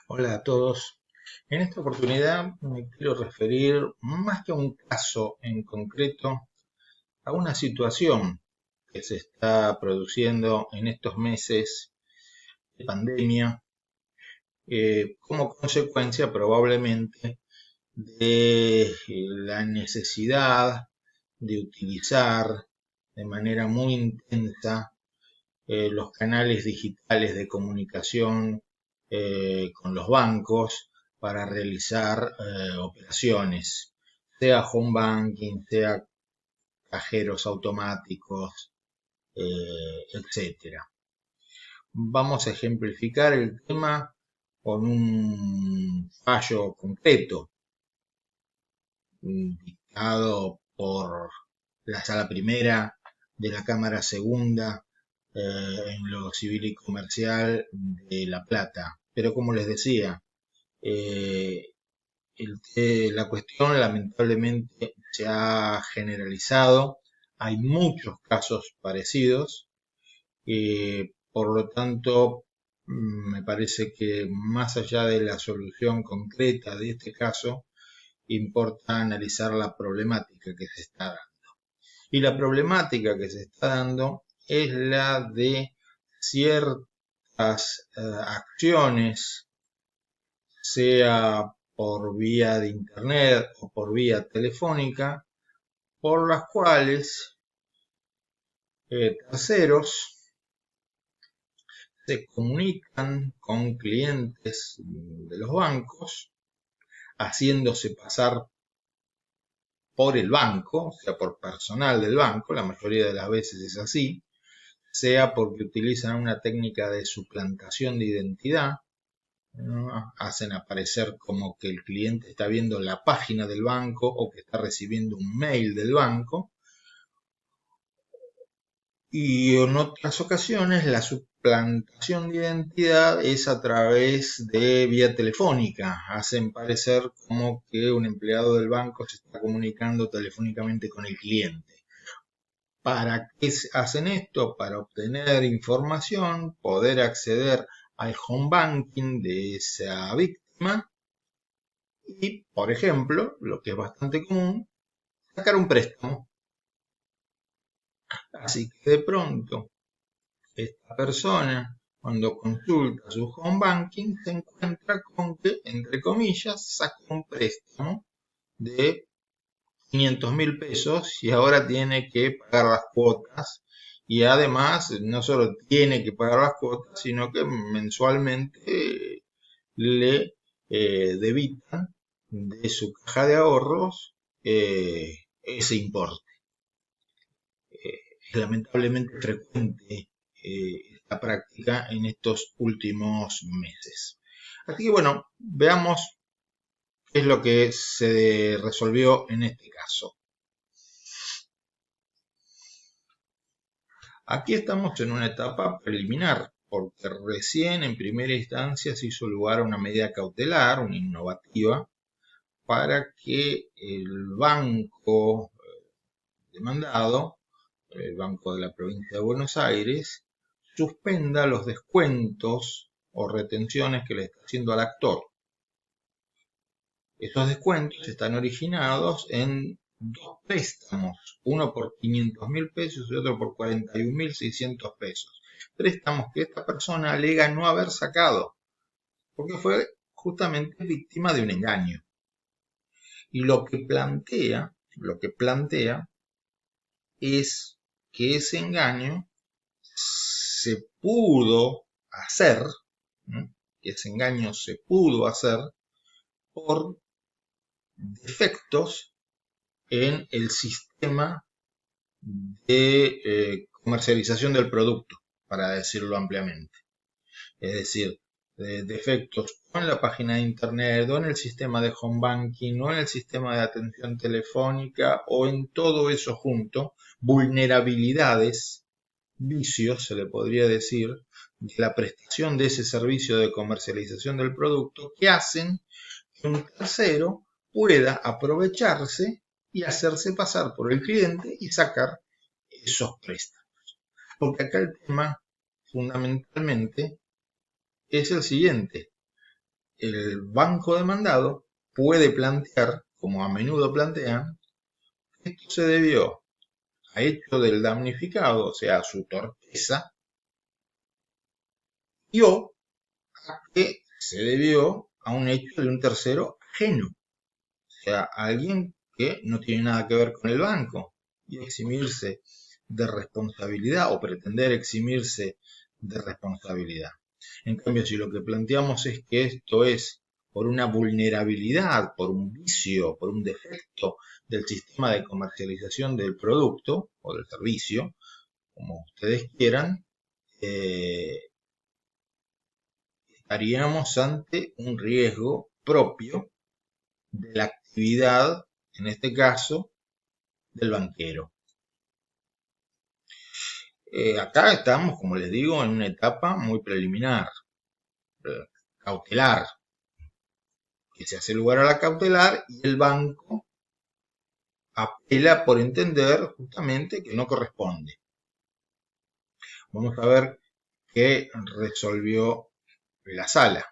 Hola a todos. En esta oportunidad me quiero referir más que a un caso en concreto, a una situación que se está produciendo en estos meses de pandemia como consecuencia probablemente de la necesidad de utilizar de manera muy intensa los canales digitales de comunicación con los bancos para realizar operaciones, sea home banking, sea cajeros automáticos, etcétera. Vamos a ejemplificar el tema con un fallo concreto dictado por la Sala Primera de la Cámara Segunda en lo civil y comercial de La Plata. Pero como les decía, eh, la cuestión lamentablemente se ha generalizado, hay muchos casos parecidos, por lo tanto me parece que más allá de la solución concreta de este caso, importa analizar la problemática que se está dando. Y la problemática que se está dando es la de ciertas acciones, sea por vía de internet o por vía telefónica, por las cuales terceros se comunican con clientes de los bancos, haciéndose pasar por el banco, o sea, por personal del banco, la mayoría de las veces es así, sea porque utilizan una técnica de suplantación de identidad, ¿no? Hacen aparecer como que el cliente está viendo la página del banco o que está recibiendo un mail del banco, y en otras ocasiones la suplantación de identidad es a través de vía telefónica. Hacen parecer como que un empleado del banco se está comunicando telefónicamente con el cliente. ¿Para qué hacen esto? Para obtener información, poder acceder al home banking de esa víctima y, por ejemplo, lo que es bastante común, sacar un préstamo. Así que de pronto esta persona, cuando consulta su home banking, se encuentra con que, entre comillas, saca un préstamo de 500.000 pesos y ahora tiene que pagar las cuotas. Y además, no solo tiene que pagar las cuotas, sino que mensualmente le debitan de su caja de ahorros ese importe. Es lamentablemente frecuente esta práctica en estos últimos meses. Así que bueno, veamos qué es lo que se resolvió en este caso. Aquí estamos en una etapa preliminar, porque recién en primera instancia se hizo lugar a una medida cautelar, una innovativa, para que el banco demandado, el Banco de la Provincia de Buenos Aires, suspenda los descuentos o retenciones que le está haciendo al actor. Estos descuentos están originados en dos préstamos, uno por 500.000 pesos y otro por 41.600 pesos. Préstamos que esta persona alega no haber sacado, porque fue justamente víctima de un engaño. Y lo que plantea es que ese engaño se pudo hacer, ¿no? Que ese engaño se pudo hacer por defectos en el sistema de comercialización del producto, para decirlo ampliamente. Es decir, defectos o en la página de internet, o en el sistema de home banking, o en el sistema de atención telefónica, o en todo eso junto, vulnerabilidades, vicios, se le podría decir, de la prestación de ese servicio de comercialización del producto que hacen que un tercero pueda aprovecharse y hacerse pasar por el cliente y sacar esos préstamos. Porque acá el tema fundamentalmente es el siguiente. el banco demandado puede plantear, como a menudo plantean, que esto se debió a hecho del damnificado, o sea, a su torpeza, y o a que se debió a un hecho de un tercero ajeno, o sea, alguien que no tiene nada que ver con el banco, y eximirse de responsabilidad o pretender eximirse de responsabilidad. En cambio, si lo que planteamos es que esto es por una vulnerabilidad, por un vicio, por un defecto del sistema de comercialización del producto o del servicio, como ustedes quieran, eh, estaríamos ante un riesgo propio de la actividad, en este caso, del banquero. Acá estamos, como les digo, en una etapa muy preliminar, cautelar, que se hace lugar a la cautelar y el banco apela por entender justamente que no corresponde. Vamos a ver qué resolvió la sala.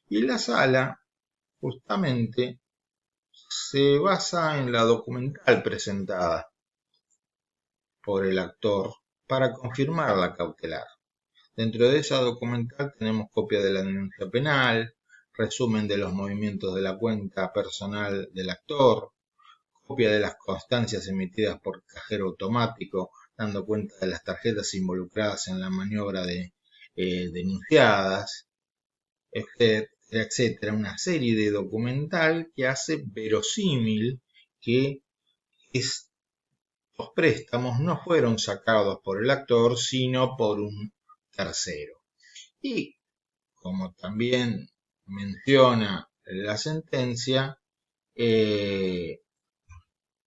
Y la sala justamente se basa en la documental presentada por el actor para confirmar la cautelar. Dentro de esa documental tenemos copia de la denuncia penal, resumen de los movimientos de la cuenta personal del actor, copia de las constancias emitidas por cajero automático, dando cuenta de las tarjetas involucradas en la maniobra denunciadas, etcétera, una serie de documental que hace verosímil que estos préstamos no fueron sacados por el actor, sino por un tercero. Y como también menciona la sentencia,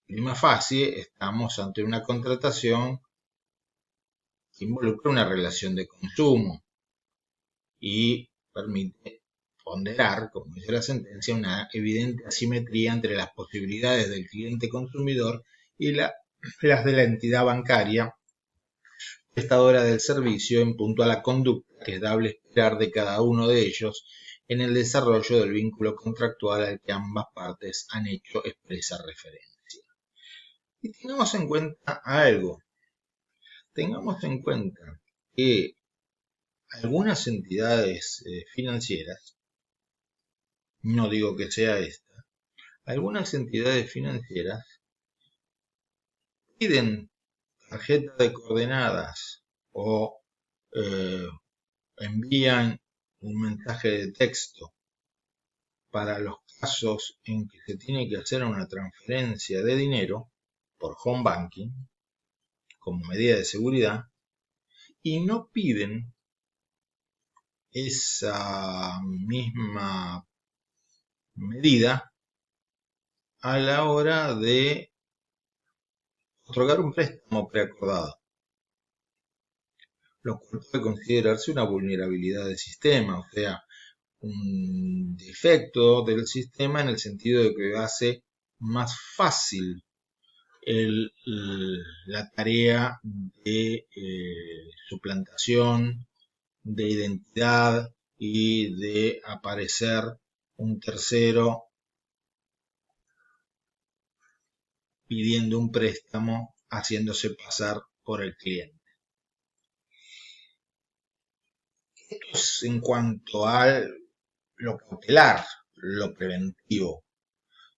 prima facie estamos ante una contratación que involucra una relación de consumo y permite ponderar, como dice la sentencia, una evidente asimetría entre las posibilidades del cliente consumidor y las de la entidad bancaria prestadora del servicio en punto a la conducta que es dable esperar de cada uno de ellos en el desarrollo del vínculo contractual al que ambas partes han hecho expresa referencia. Y tengamos en cuenta algo, tengamos en cuenta que algunas entidades financieras, no digo que sea esta, algunas entidades financieras piden tarjeta de coordenadas o eh, envían un mensaje de texto para los casos en que se tiene que hacer una transferencia de dinero por home banking como medida de seguridad y no piden esa misma medida a la hora de otorgar un préstamo preacordado, lo cual puede considerarse una vulnerabilidad del sistema, o sea, un defecto del sistema en el sentido de que hace más fácil la tarea de suplantación, de identidad y de aparecer un tercero pidiendo un préstamo haciéndose pasar por el cliente. Esto es en cuanto a lo cautelar, lo preventivo.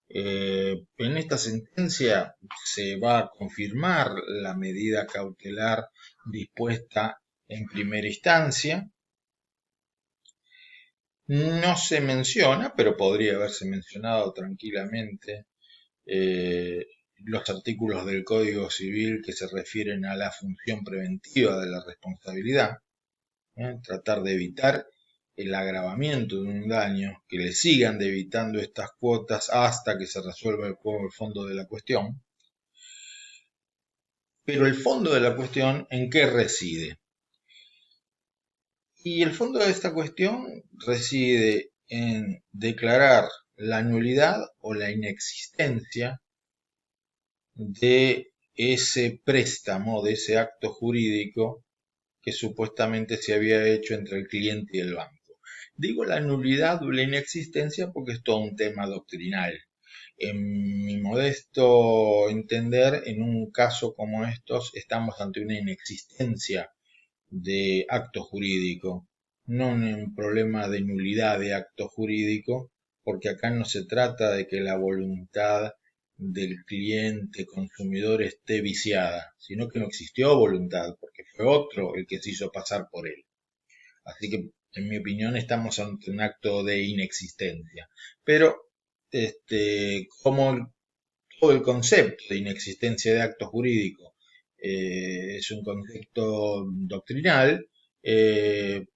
En esta sentencia se va a confirmar la medida cautelar dispuesta en primera instancia. No se menciona, pero podría haberse mencionado tranquilamente, los artículos del Código Civil que se refieren a la función preventiva de la responsabilidad, tratar de evitar el agravamiento de un daño, que le sigan debitando estas cuotas hasta que se resuelva el fondo de la cuestión. Pero el fondo de la cuestión, ¿en qué reside? Y el fondo de esta cuestión reside en declarar la nulidad o la inexistencia de ese préstamo, de ese acto jurídico que supuestamente se había hecho entre el cliente y el banco. Digo la nulidad o la inexistencia porque es todo un tema doctrinal. En mi modesto entender, en un caso como estos, estamos ante una inexistencia de acto jurídico, no un problema de nulidad de acto jurídico, porque acá no se trata de que la voluntad del cliente consumidor esté viciada, sino que no existió voluntad, porque fue otro el que se hizo pasar por él. Así que, en mi opinión, estamos ante un acto de inexistencia. Pero, como todo el concepto de inexistencia de acto jurídico es un concepto doctrinal, eh,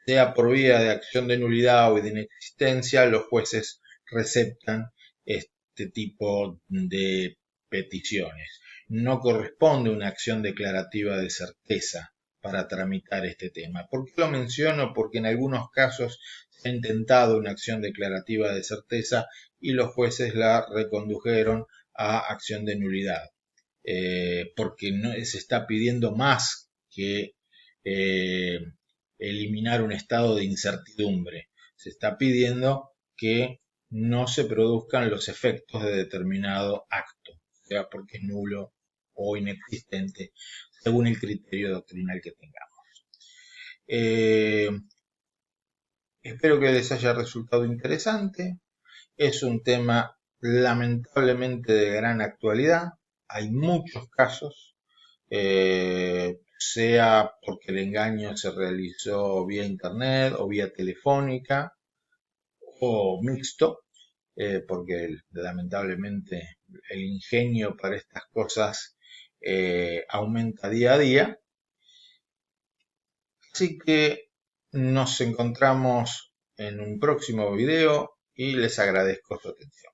sea por vía de acción de nulidad o de inexistencia, los jueces receptan este tipo de peticiones. No corresponde una acción declarativa de certeza para tramitar este tema. ¿Por qué lo menciono? Porque en algunos casos se ha intentado una acción declarativa de certeza y los jueces la recondujeron a acción de nulidad, porque no, se está pidiendo más que eh, eliminar un estado de incertidumbre. Se está pidiendo que no se produzcan los efectos de determinado acto, o sea, porque es nulo o inexistente, según el criterio doctrinal que tengamos. Eh, Espero que les haya resultado interesante. Es un tema lamentablemente de gran actualidad. Hay muchos casos, sea porque el engaño se realizó vía internet o vía telefónica o mixto, porque lamentablemente el ingenio para estas cosas aumenta día a día. Así que nos encontramos en un próximo video y les agradezco su atención.